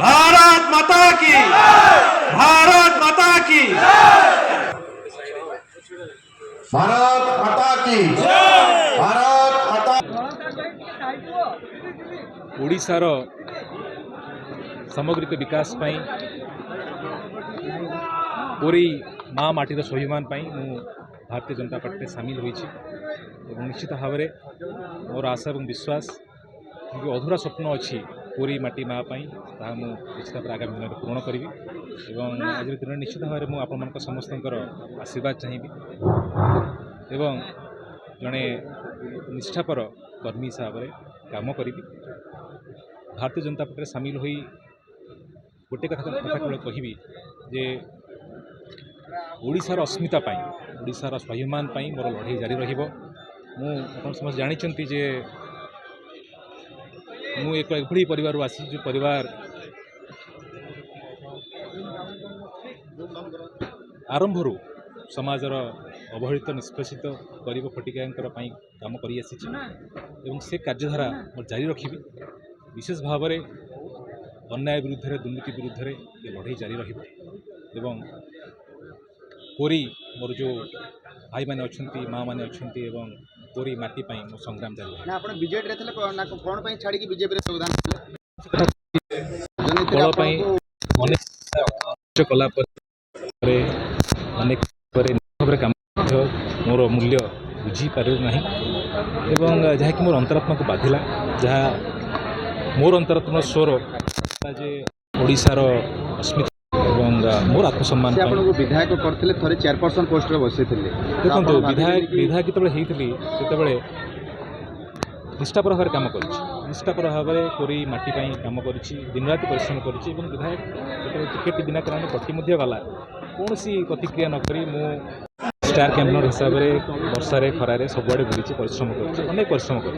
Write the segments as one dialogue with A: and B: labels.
A: भारत माता की, भारत माता की,
B: भारत माता की, भारत माता।
C: ओडिशार सामग्रिक विकास पाई पूरी माँ माटीर स्वाभिमान पाई मु भारतीय जनता पार्टी सामिल होइछि एवं निश्चित भाव में मोर आशा और विश्वास जो अधूरा स्वप्न अच्छी पूरी माटी माँ पाई ताहा मु निश्चित भाव आगामी दिन में पूर्ण करी एवं आज दिन निश्चित भाव में मुझे समस्त आशीर्वाद चाहिए एवं जड़े निष्ठापर कर्मी हिसाब से काम करी भारतीय जनता पार्टी सामिल हो गोटे कथा केवल कहि जे ओडिशार अस्मिता पाई ओडिशार स्वाभिमान पाई मोर लड़ाई जारी रहिबो। मु अपन समस्त जानिचंती जे मु एक एभली परिवार आसी जो परिवार आरंभरू समाजर अवहेलित निष्पेषित गरीब फटिकांकर पाई काम करि आसीछि एवं से कार्यधारा मोर जारी रखिबि। विशेष भाव में अन्याय विरुद्ध दुर्नीति विरुद्ध ये लड़ाई जारी रहिबो एवं कोरी मोर जो भाई मैंने अच्छा माँ मैंने अच्छा एवं कोरी माटी पाई मो संग्राम जारी
D: ना आपण बीजेपी रे थले ना कोन पई छाडी की बीजेपी रे योगदान
C: दल पई अनेक कला पर अनेक पर काम मोर मूल्य बुझी पार नहीं एवं जहाँकि मोर अंतरात्मा को बाधिला जहाँ मोर अंतरात्मा स्वर जे ओडिशार अस्मिता एवं मोर आत्मसम्मान
D: विधायक करथिले थरे चेयरपर्सन पोस्ट रे बसिथिले
C: देखो विधायक विधायक जिते होती से निष्ठापर भाव काम कर निष्ठापर भाव में कोरी माटी काम कर दिन राति परिश्रम कर विधायक टिकेट बिना कारण कटि गला कौन प्रतिक्रिया नक स्टार कैंपेनर हिसाब से वर्षारे खरारे सबुआड़े बुली परिश्रम कर अनेक परिश्रम कर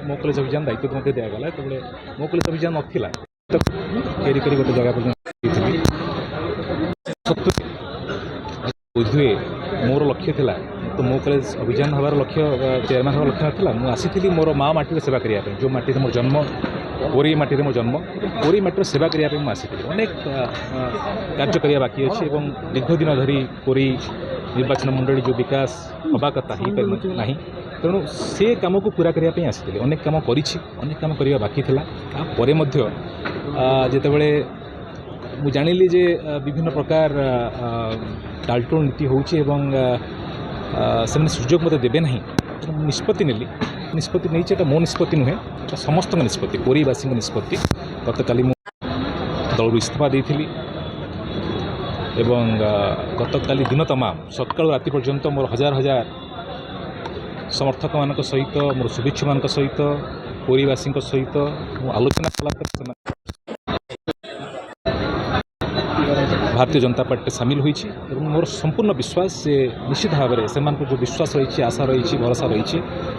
C: मो कलेज अभियान दायित्व मत दिगला जो मो कलेज अभियान नाला फेरी कर गोटे जगह पर्यटन बोधुए मोर लक्ष्य थिला तो मो कलेज अभियान हबार लक्ष्य चेयरमैन हबार लक्ष्य नाला मुझे आसी मोर माँ माटी सेवा करने जो माटी मोर जन्म कोरी माटी मोर जन्म कोरी माटी सेवा करने मुझे आसी अनेक कार्य करने बाकी अच्छे और दीर्घ दिन धरी कोरी निर्वाचन मंडली जो विकास हवा कथा हो ना तेणु से कम को पूरा करने आसी अनेक कम कर अनेक कम करने बाकी था जितेबले मु जानिली जे विभिन्न प्रकार टालटोल नीति होउछि एवं से सुजोग मत देवे ना निष्पत्ति नेली निष्पत्ति नहीं एटा मो निष्पत्ति नुहे एटा समस्त निष्पत्ति कोरीवासी निष्पत्ति गतकाली मु दल इस्तीफा देइथिली एवं गतकाली दिन तमाम सकाल राति पर्यंत मोर हजार हजार समर्थक मान सहित मोर शुभेच्छु मान सहित कोरीवासी सहित आलोचना कला भारतीय जनता पार्टी सामिल होइछि एवं मोर संपूर्ण विश्वास से निश्चित भाव में से जो विश्वास रही आशा रही भरोसा रही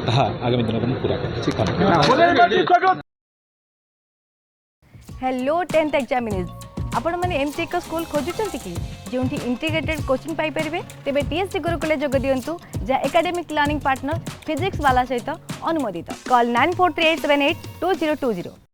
C: आगामी दिन में पूरा कर।
E: हेलो 10th एग्जामिनीज आपण मैंने एमती एक स्कूल खोजुचंती कि जोंठी इंटीग्रेटेड कोचिंग पाई परिबे तेबे टीएससी गुरुकुल जोग दियंतु जा एकेडमिक लर्निंग पार्टनर फिजिक्स वाला सहित अनुमोदित कॉल 9438782020।